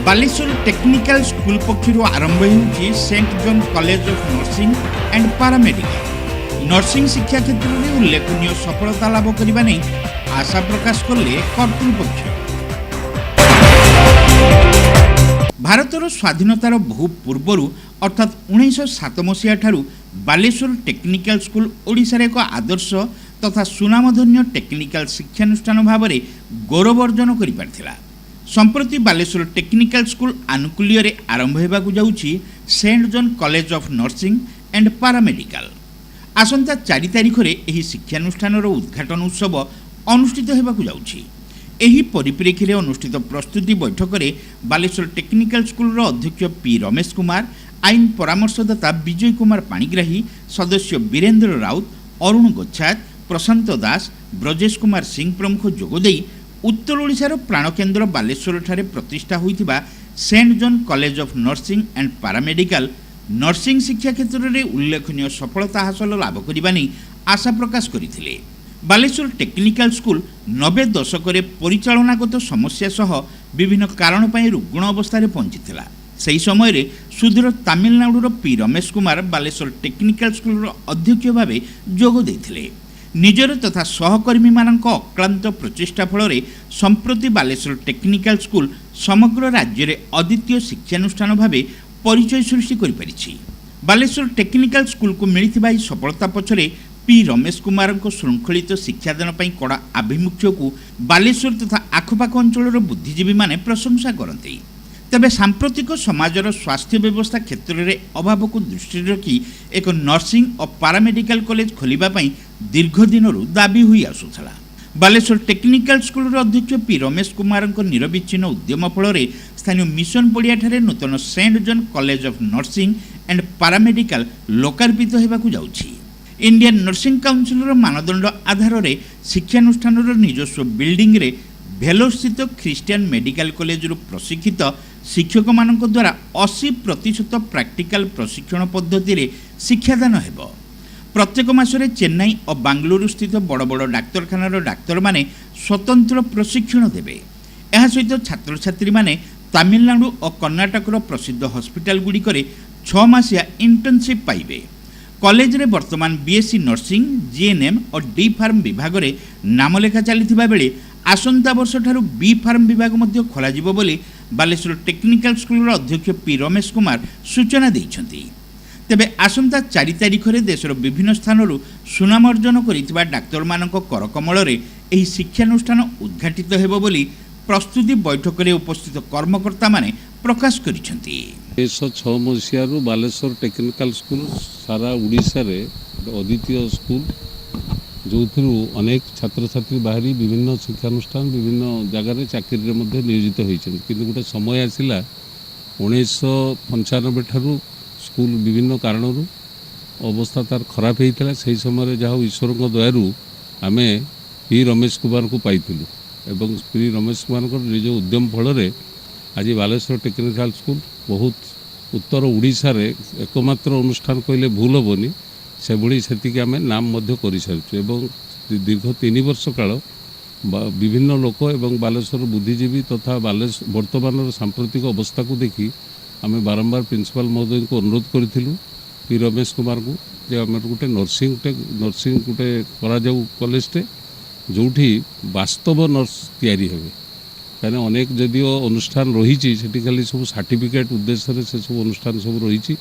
Baleshwar technical school पक्षर आरंभ होउछि Saint John college of nursing and paramedical. Nursing शिक्षा क्षेत्र में उल्लेखनीय सफलता लाभ करने नहीं आशा प्रकाश कले कर्तृपक्ष। भारतर स्वाधीनतार बहु पूर्वर अर्थात 1907 मसीहा ठारू बालेश्वर टेक्निकल स्कूल ओडिशार एक आदर्श तथा सुनामधन्य टेक्निकल शिक्षानुष्ठान भाव में गौरव अर्जन कर पारिथिला। संप्रति बालेश्वर टेक्निकल स्कूल आनुकूल्य आरंभ होगाकू जाउछि Saint John college of nursing and paramedical. आसंता 4 तारिख में यह शिक्षानुष्ठान उद्घाटन उत्सव अनुष्ठित होगाकू जाउछि। एही परिप्रेक्षी में अनुष्ठित प्रस्तुति बैठक में बालेश्वर टेक्निकल स्कूल अध्यक्ष पी रमेश कुमार, आईन परामर्शदाता विजय कुमार पाणिग्राही, सदस्य वीरेन्द्र राउत, अरुण गोच्छात, प्रशांत दास, ब्रजेश कुमार सिंह प्रमुख जोगदे उत्तर ओडिशार प्राणकेन्द्र बालेश्वर ठारे प्रतिष्ठा होइथिबा Saint John college of nursing and paramedical nursing शिक्षा क्षेत्र में उल्लेखनीय सफलता हासिल लाभ करने आशा प्रकाश करथिले। बालेश्वर टेक्निकल स्कूल 90 दशक परिचालनागत समस्या सह विभिन्न कारण पर रुग्ण अवस्था पहुंचीला। सही समय सुदूर तमिलनाडुर P Ramesh Kumar Baleshwar technical school अध्यक्ष भाव जोग देथिले। निजर तथा सहकर्मी मानक अक्लांत प्रचेष्टा फल संप्रति बालेश्वर टेक्निकल स्कूल समग्र राज्य में अद्वितीय शिक्षानुष्ठान भाव परिचय सृष्टि करिपारिछि। बालेश्वर टेक्निकल स्कूल को मिलिथिबा सफलता पछरे पी रमेश कुमार श्रृंखलित शिक्षादान पर कड़ा आभिमुख्य को बालेश्वर तथा आखपाख अंचल बुद्धिजीवी माने प्रशंसा करते। तेबे सांप्रतिक समाजर स्वास्थ्य व्यवस्था क्षेत्र में अभाव को दृष्टि रखी एक नर्सिंग और पैरामेडिकल कॉलेज खोलिबा दीर्घ दिन दाबी हुई आसुला। बालेश्वर टेक्निकल स्कूल अध्यक्ष पी रमेश कुमार निरविच्छिन्न उद्यम फल स्थानीय मिशन पड़िया ठारे नूतन Saint John college of nursing and paramedical लोकार्पित होगाकू जाउछि। इंडियन नर्सिंग काउंसिल मानदंड आधार में शिक्षानुष्ठान निजस्व बिल्डिंग रे भेलोर स्थित ख्रीस्टियन मेडिकल कॉलेज प्रशिक्षित शिक्षक मान द्वारा 80% प्रैक्टिकल प्रशिक्षण पद्धति रे शिक्षादान हेबो। प्रत्येक मासरे चेन्नई और बांगलुरु स्थित बड़ बड़ डाक्तरखानार डाक्तर माने स्वतंत्र प्रशिक्षण देबे। एहा सहित छात्र छात्री माने तमिलनाडु और कर्नाटकर प्रसिद्ध हॉस्पिटल गुड़िकरे 6 मासिया इंटर्नशिप पाइबे। कॉलेज रे वर्तमान बीएससी नर्सिंग, जीएनएम और डी फार्म विभाग रे नामलेखा चलिथिबा बेले आसंता वर्ष ठारू बी फार्म विभाग मध्य खोलाजिबो बोली बालेश्वर टेक्निकल स्कूल अध्यक्ष पी रमेश कुमार सूचना दैछन्ति। तेबे आसंता 4 तारिख में देशर विभिन्न स्थानरू सुनाम अर्जन करिथिबा डाक्तर मानक करकमल रे एही शिक्षानुष्ठान उद्घाटित हेबो बोली प्रस्तुति बैठक में उपस्थित कर्मकर्ता माने प्रकाश करिछन्ति। 1906 मसीह बालेश्वर टेक्निकल स्कूल सारा उड़ीसा रे अद्वितीय स्कूल जो अनेक छात्र छात्री बाहरी विभिन्न शिक्षानुष्ठान विभिन्न जगार चाकरी में नियोजित होती किंतु गोटे समय आसला 1995 ठारू स्कूल विभिन्न कारणरू अवस्था तार खराब होता से समय जहाँ ईश्वर दयारू आम पी रमेश कुमार को पाइलु एवं पी रमेश कुमार निज उद्यम फल आज बालेश्वर टेक्निकल स्कूल बहुत उत्तर ओडिशा रे एकमात्र अनुष्ठान कहले भूल हेनी से भाई से आम नाम कर सारी एवं दीर्घ 3 वर्ष काल विभिन्न लोक एवं बालेश्वर बुद्धिजीवी तथा बालेश्वर वर्तमान सांप्रतिक अवस्था को देखी आम बारंबार प्रिंसिपाल महोदय को अनुरोध करूँ पी रमेश कुमार को जे आम गोटे नर्सिंग गोटे कॉलेजटे जोठी वास्तव नर्स तैयारी हेबे कहीं अनेक जदिव अनुष्ठान रही खाली सब सर्टिफिकेट उद्देश्य से सब अनुष्ठान सब रही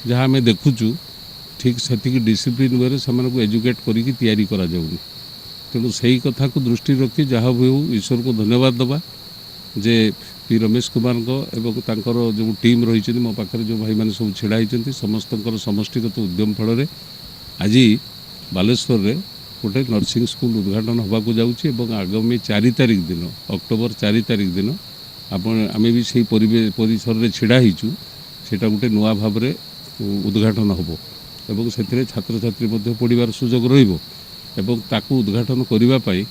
जहाँ आम देखुचु ठीक से डिसिप्लिन वे से एजुकेट करी तैयारी करा जाउनी। तेणु से कथा को दृष्टि रखी जहाँ भी हो ईश्वर को धन्यवाद दबा जे पी रमेश कुमार एवं तांकर जो टीम रही मो पाखे जो भाई मैंने सब छिड़ा होती समस्त समष्टिगत उद्यम फल आज बालेश्वर रे गोटे नर्सिंग स्कूल उद्घाटन होगाकू जाउछि। आगामी 4 तारिख दिन अक्टोबर 4 तारिख दिन आम भी से परिसर में छिड़ा होइछु सेटा गोटे नुआ भाव में उद्घाटन होबो एवं से छात्र छात्री पढ़ार सुजोग रही उद्घाटन करने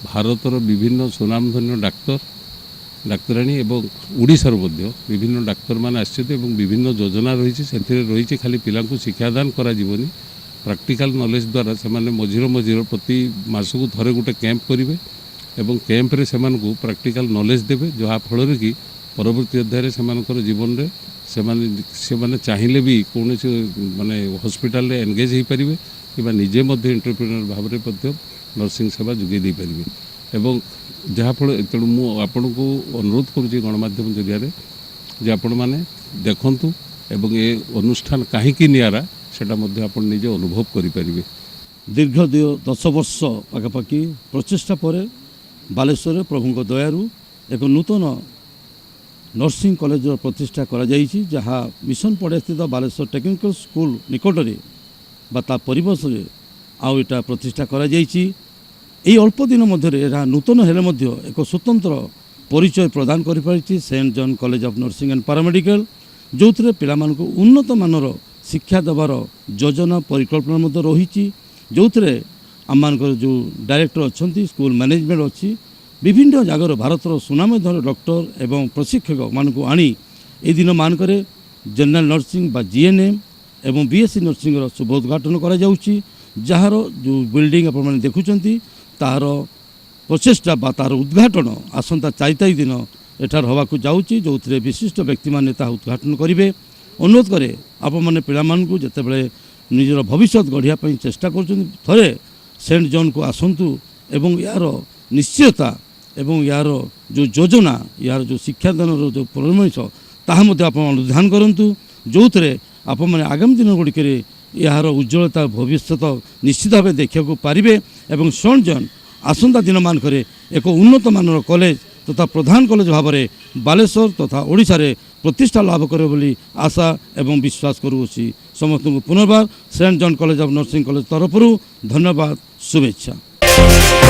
भारतर विभिन्न सुनामधन्य डाक्तराणी एवं ओडिशार विभिन्न डाक्तर मान आसछन्ति एवं विभिन्न योजना रही खाली पिला शिक्षादान करा जीवनी प्रैक्टिकल नॉलेज द्वारा से मझिर प्रति मासक थरे गोटे कैंप करेंगे एवं कैंप रे सेमानकु प्रैक्टिकल नॉलेज देवे जहाँ फल कि परवर्ती अध्याय सेमानकर जीवन रे से चाहिए भी कौन माने हॉस्पिटल रे एंगेज हो पारे कि निजे एंटरप्रेन्योर भाव में नर्सिंग सेवा जोगे दे पारे एवं जहाँफल तेणु मुझे को अनुरोध करुँच गणमाध्यम जरिया जे आपण मैंने देखु एवं ये अनुष्ठान कहीं निरा सेटा आप निजे अनुभव करें। दीर्घ 10 वर्ष पाखापाखि प्रचेषा पर बालेश्वर प्रभु दयारू एक नूतन नर्सिंग कॉलेज प्रतिष्ठा करा जाइछि जहाँ मिशन पड़े स्थित बालेश्वर टेक्निकल स्कूल निकटरे बा परिवेश आउ एटा प्रतिष्ठा करा जाइछि। एई अल्प दिन मध्य नूतन हेले मध्य एक स्वतंत्र परिचय प्रदान करि पारिछि Saint John college of nursing and paramedical जो पिलामानकु उन्नत मानर शिक्षा देवार योजना परिकल्पना मध्य रही जो आम जो डायरेक्टर अच्छा स्कूल मैनेजमेंट अच्छी विभिन्न जगार भारतर सुनामधन्य डॉक्टर एवं प्रशिक्षक मानक आनी ए दिन मानक जनरल नर्सिंग बा जीएनएम एवं बीएससी नर्सिंग शुभ उद्घाटन करा जाउछि जार जो बिल्डिंग आप देखुंट तार प्रचेषा बा तार उद्घाटन आसंता 4 तारिख दिन एठार होबाकू जाउछि जो विशिष्ट व्यक्ति माने ता उद्घाटन करेंगे। अनुरोध करे आप मैंने पिलामानकु जेतेबेले निजर भविष्य गढ़िया चेष्टा कर थे सेंट जॉन को आसतु एवं यार निश्चयता एवं यार जो योजना यार जो शिक्षादान जो परमेश ताहा मध्य आप अनुधान करूँ जो थे आप मैंने आगामी दिन गुड़िक यार उज्ज्वलता भविष्य निश्चित भाव देखा पारे एवं सेंट जॉन आसंता दिन मानक एक उन्नत मानर कॉलेज तथा प्रधान कॉलेज भाव में बालेश्वर तथा ओडिशा रे प्रतिष्ठा लाभ करे बोली आशा एवं विश्वास करुँची। समस्त को पुनर्बार Saint John college of nursing college तरफ धन्यवाद शुभेच्छा।